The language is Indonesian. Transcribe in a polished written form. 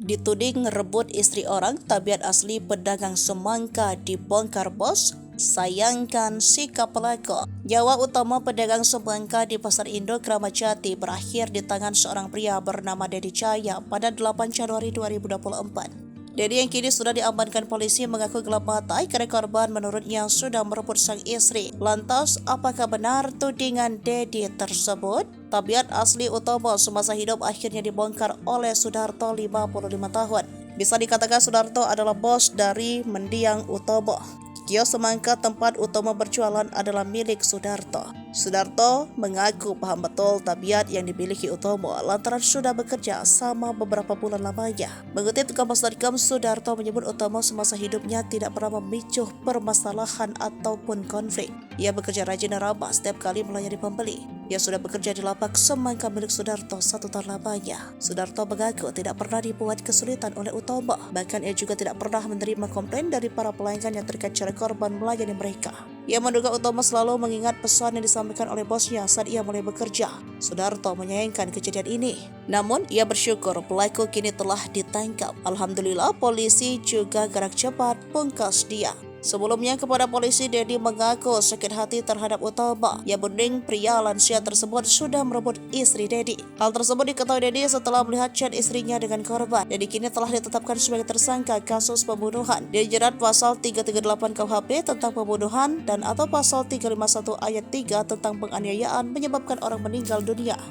Dituding ngerebut istri orang, tabiat asli pedagang semangka dibongkar bos. Sayangkan sikap pelaku. Nyawa utama pedagang semangka di Pasar Indo Kramat Jati berakhir di tangan seorang pria bernama Dedi Jaya pada 8 Januari 2024. Dedi yang kini sudah diamankan polisi mengaku gelap mata karena korban menurutnya sudah merebut sang istri. Lantas, apakah benar tudingan Dedi tersebut? Tabiat asli Utomo semasa hidup akhirnya dibongkar oleh Sudarto 55 tahun. Bisa dikatakan Sudarto adalah bos dari mendiang Utomo. Kios semangka tempat Utomo berjualan adalah milik Sudarto. Sudarto mengaku paham betul tabiat yang dimiliki Utomo lantaran sudah bekerja sama beberapa bulan lamanya. Mengutip Kompas.com, Sudarto menyebut Utomo semasa hidupnya tidak pernah memicu permasalahan ataupun konflik. Ia bekerja rajin dan ramah setiap kali melayani pembeli. Ia sudah bekerja di lapak semangka milik Sudarto 1 tahun lamanya. Sudarto mengaku tidak pernah dibuat kesulitan oleh Utomo. Bahkan ia juga tidak pernah menerima komplain dari para pelanggan yang terkait cara korban melayani mereka. Ia menduga Utomo selalu mengingat pesan yang disampaikan oleh bosnya saat ia mulai bekerja. Sudarto menyayangkan kejadian ini. Namun, ia bersyukur pelaku kini telah ditangkap. Alhamdulillah, polisi juga gerak cepat pungkas dia. Sebelumnya kepada polisi, Dedi mengaku sakit hati terhadap Utomo. Ia menuding pria lansia tersebut sudah merebut istri Dedi. Hal tersebut diketahui Dedi setelah melihat chat istrinya dengan korban. Dedi kini telah ditetapkan sebagai tersangka kasus pembunuhan. Dia dijerat pasal 338 KUHP tentang pembunuhan dan atau pasal 351 ayat 3 tentang penganiayaan menyebabkan orang meninggal dunia.